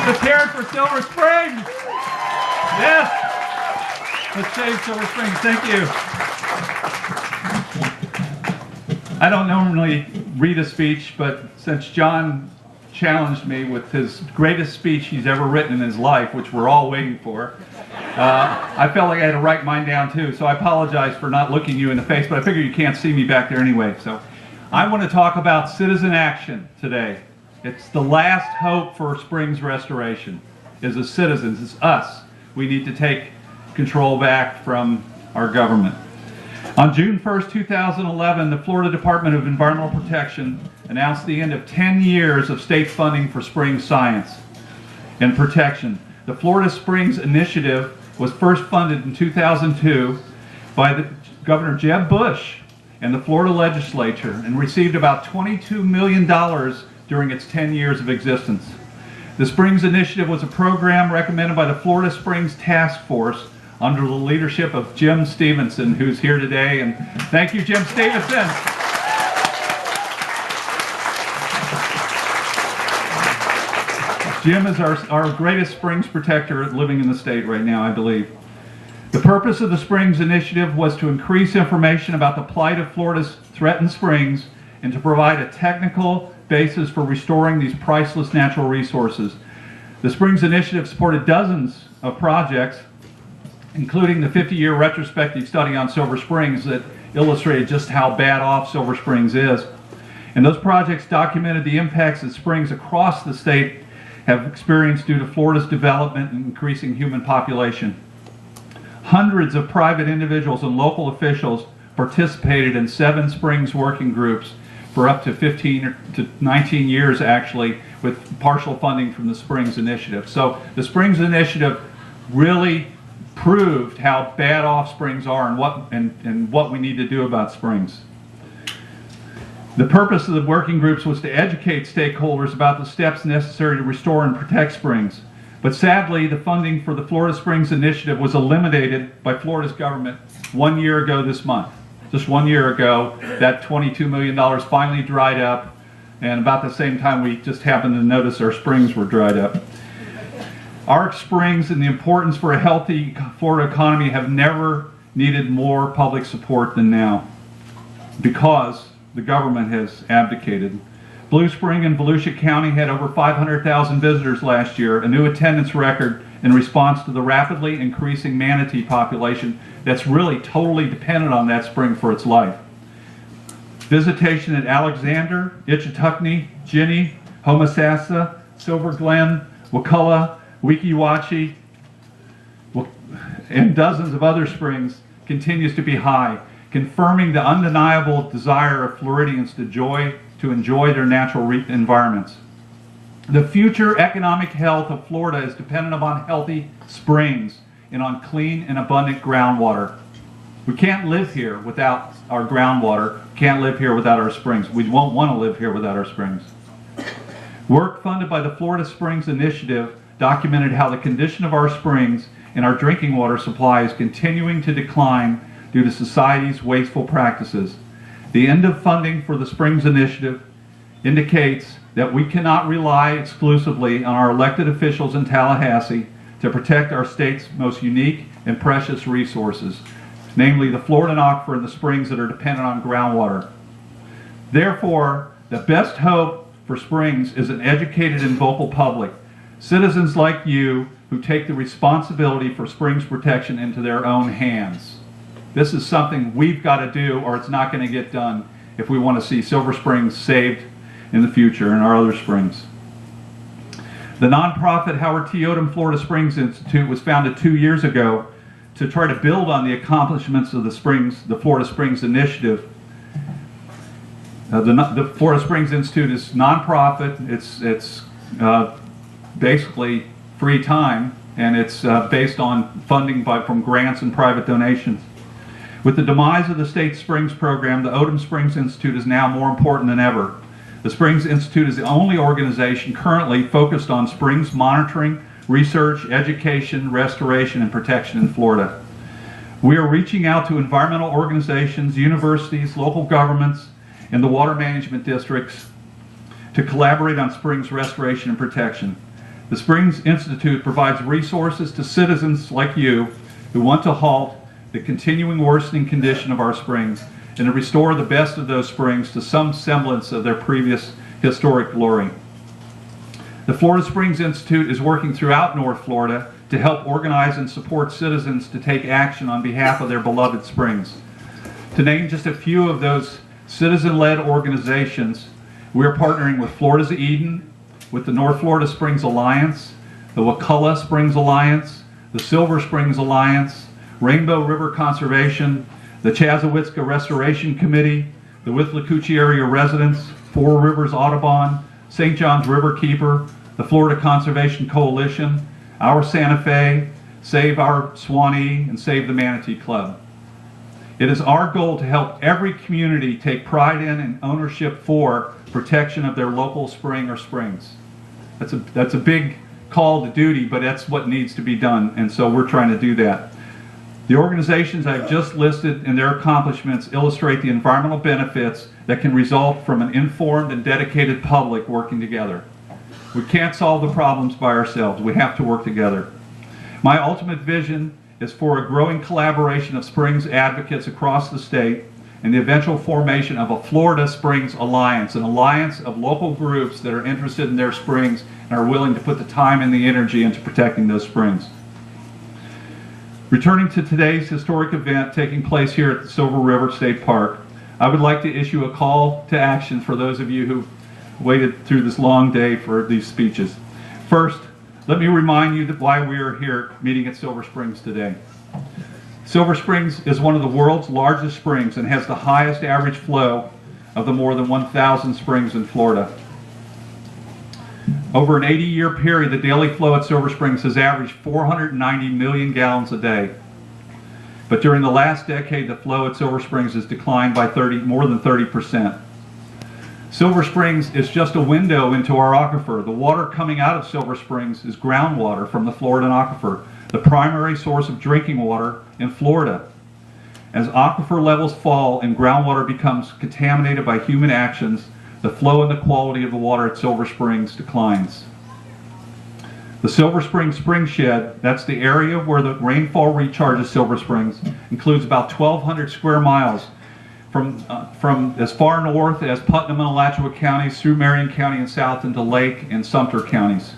Let's hear it for Silver Springs. Yes. Let's save Silver Springs. Thank you. I don't normally read a speech, but since John challenged me with his greatest speech he's ever written in his life, which we're all waiting for, I felt like I had to write mine down too. So I apologize for not looking you in the face, but I figure you can't see me back there anyway. So I want to talk about citizen action today. It's the last hope for Springs restoration. Is the citizens, it's us. We need to take control back from our government. On June 1st, 2011, the Florida Department of Environmental Protection announced the end of 10 years of state funding for spring science and protection. The Florida Springs Initiative was first funded in 2002 by Governor Jeb Bush and the Florida legislature and received about $22 million during its 10 years of existence. The Springs Initiative was a program recommended by the Florida Springs Task Force under the leadership of Jim Stevenson, who's here today, and thank you, Jim Stevenson. Jim is our greatest springs protector living in the state right now, I believe. The purpose of the Springs Initiative was to increase information about the plight of Florida's threatened springs and to provide a technical basis for restoring these priceless natural resources. The Springs Initiative supported dozens of projects, including the 50-year retrospective study on Silver Springs that illustrated just how bad off Silver Springs is. And those projects documented the impacts that springs across the state have experienced due to Florida's development and increasing human population. Hundreds of private individuals and local officials participated in 7 springs working groups for up to 15 to 19 years, actually, with partial funding from the Springs Initiative. So the Springs Initiative really proved how bad off springs are and what we need to do about springs. The purpose of the working groups was to educate stakeholders about the steps necessary to restore and protect springs. But sadly, the funding for the Florida Springs Initiative was eliminated by Florida's government 1 year ago this month. Just 1 year ago, that $22 million finally dried up, and about the same time we just happened to notice our springs were dried up. Our springs and the importance for a healthy Florida economy have never needed more public support than now, because the government has abdicated. Blue Spring and Volusia County had over 500,000 visitors last year, a new attendance record in response to the rapidly increasing manatee population that's really totally dependent on that spring for its life. Visitation at Alexander, Ichetuckney, Ginny, Homosassa, Silver Glen, Wakulla, Weeki Wachee, and dozens of other springs continues to be high, confirming the undeniable desire of Floridians to enjoy their natural environments. The future economic health of Florida is dependent upon healthy springs and on clean and abundant groundwater. We can't live here without our groundwater, can't live here without our springs. We won't want to live here without our springs. Work funded by the Florida Springs Initiative documented how the condition of our springs and our drinking water supply is continuing to decline due to society's wasteful practices. The end of funding for the Springs Initiative indicates that we cannot rely exclusively on our elected officials in Tallahassee to protect our state's most unique and precious resources, namely the Florida aquifer and the springs that are dependent on groundwater. Therefore, the best hope for springs is an educated and vocal public, citizens like you who take the responsibility for springs protection into their own hands. This is something we've got to do, or it's not going to get done if we want to see Silver Springs saved in the future and our other springs. The nonprofit Howard T. Odom Florida Springs Institute was founded 2 years ago to try to build on the accomplishments of the Florida Springs Initiative. The Florida Springs Institute is nonprofit. It's basically free time, and it's based on funding from grants and private donations. With the demise of the state Springs program, the Odom Springs Institute is now more important than ever. The Springs Institute is the only organization currently focused on springs monitoring, research, education, restoration, and protection in Florida. We are reaching out to environmental organizations, universities, local governments, and the water management districts to collaborate on springs restoration and protection. The Springs Institute provides resources to citizens like you who want to halt the continuing worsening condition of our springs and to restore the best of those springs to some semblance of their previous historic glory. The Florida Springs Institute is working throughout North Florida to help organize and support citizens to take action on behalf of their beloved springs. To name just a few of those citizen-led organizations, we are partnering with Florida's Eden, with the North Florida Springs Alliance, the Wakulla Springs Alliance, the Silver Springs Alliance, Rainbow River Conservation, the Chassahowitzka Restoration Committee, the Withlacoochee Area Residents, Four Rivers Audubon, St. John's Riverkeeper, the Florida Conservation Coalition, Our Santa Fe, Save Our Swanee, and Save the Manatee Club. It is our goal to help every community take pride in and ownership for protection of their local spring or springs. That's a big call to duty, but that's what needs to be done, and so we're trying to do that. The organizations I've just listed and their accomplishments illustrate the environmental benefits that can result from an informed and dedicated public working together. We can't solve the problems by ourselves. We have to work together. My ultimate vision is for a growing collaboration of springs advocates across the state and the eventual formation of a Florida Springs Alliance, an alliance of local groups that are interested in their springs and are willing to put the time and the energy into protecting those springs. Returning to today's historic event taking place here at the Silver River State Park, I would like to issue a call to action for those of you who waited through this long day for these speeches. First, let me remind you that why we are here meeting at Silver Springs today. Silver Springs is one of the world's largest springs and has the highest average flow of the more than 1,000 springs in Florida. Over an 80-year period, the daily flow at Silver Springs has averaged 490 million gallons a day. But during the last decade, the flow at Silver Springs has declined by more than 30%. Silver Springs is just a window into our aquifer. The water coming out of Silver Springs is groundwater from the Floridan aquifer, the primary source of drinking water in Florida. As aquifer levels fall and groundwater becomes contaminated by human actions, the flow and the quality of the water at Silver Springs declines. The Silver Springs Spring Shed, that's the area where the rainfall recharges Silver Springs, includes about 1,200 square miles from as far north as Putnam and Alachua counties through Marion County and south into Lake and Sumter counties.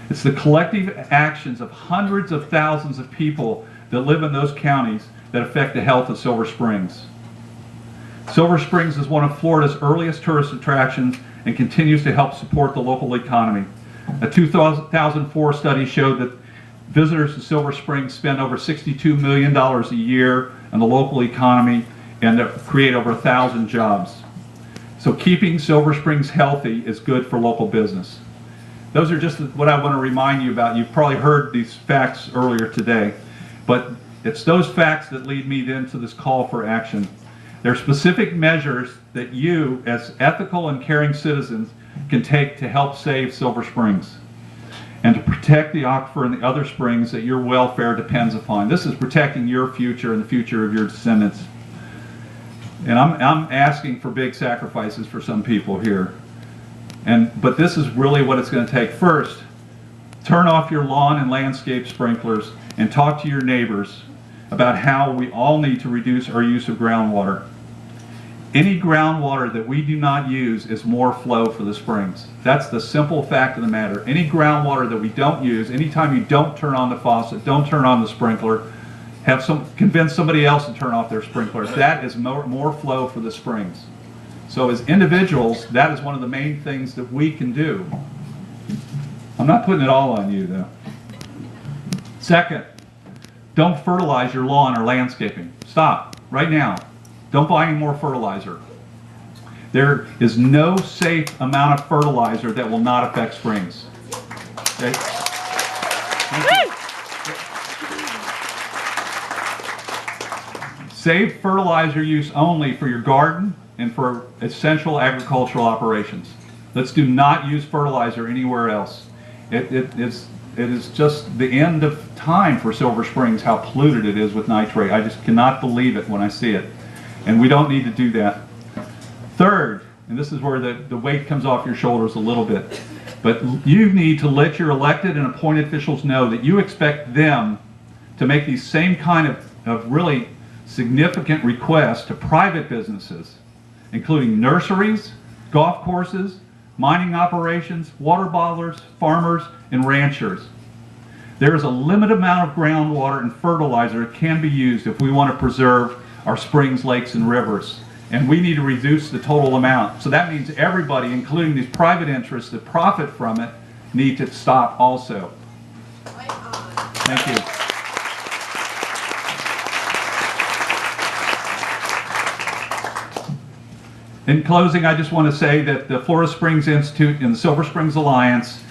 It's the collective actions of hundreds of thousands of people that live in those counties that affect the health of Silver Springs. Silver Springs is one of Florida's earliest tourist attractions and continues to help support the local economy. A 2004 study showed that visitors to Silver Springs spend over $62 million a year in the local economy and create over 1,000 jobs. So keeping Silver Springs healthy is good for local business. Those are just what I want to remind you about. You've probably heard these facts earlier today, but it's those facts that lead me then to this call for action. There are specific measures that you, as ethical and caring citizens, can take to help save Silver Springs and to protect the aquifer and the other springs that your welfare depends upon. This is protecting your future and the future of your descendants. And I'm asking for big sacrifices for some people here. But this is really what it's going to take. First, turn off your lawn and landscape sprinklers and talk to your neighbors about how we all need to reduce our use of groundwater. Any groundwater that we do not use is more flow for the springs. That's the simple fact of the matter. Any groundwater that we don't use, anytime you don't turn on the faucet, don't turn on the sprinkler, convince somebody else to turn off their sprinklers, that is more flow for the springs. So as individuals, that is one of the main things that we can do. I'm not putting it all on you though. Second, don't fertilize your lawn or landscaping. Stop right now. Don't buy any more fertilizer. There is no safe amount of fertilizer that will not affect springs. Okay? Save fertilizer use only for your garden and for essential agricultural operations. Let's do not use fertilizer anywhere else. It is just the end of time for Silver Springs how polluted it is with nitrate. I just cannot believe it when I see it. And we don't need to do that. Third, and this is where the weight comes off your shoulders a little bit, But you need to let your elected and appointed officials know that you expect them to make these same kind of really significant requests to private businesses, including nurseries, golf courses, mining operations, water bottlers, farmers, and ranchers. There is a limited amount of groundwater and fertilizer that can be used if we want to preserve our springs, lakes, and rivers. And we need to reduce the total amount. So that means everybody, including these private interests that profit from it, need to stop also. Thank you. In closing, I just want to say that the Florida Springs Institute and the Silver Springs Alliance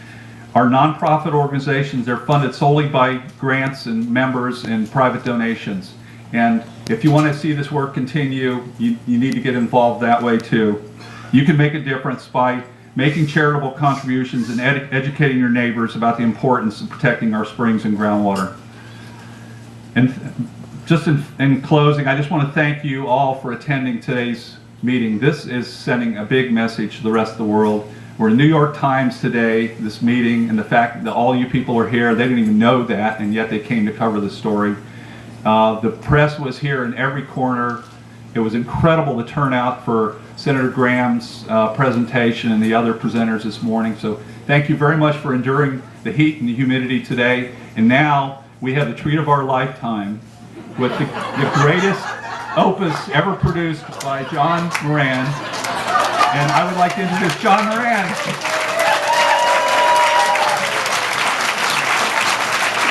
are nonprofit organizations. They're funded solely by grants and members and private donations. And if you want to see this work continue, you need to get involved that way too. You can make a difference by making charitable contributions and educating your neighbors about the importance of protecting our springs and groundwater. And just in closing, I just want to thank you all for attending today's meeting. This is sending a big message to the rest of the world. We're in New York Times today, this meeting, and the fact that all you people are here, they didn't even know that, and yet they came to cover the story. The press was here in every corner. It was incredible, the turnout for Senator Graham's presentation and the other presenters this morning. So thank you very much for enduring the heat and the humidity today. And now we have the treat of our lifetime with the greatest opus ever produced by John Moran. And I would like to introduce John Moran.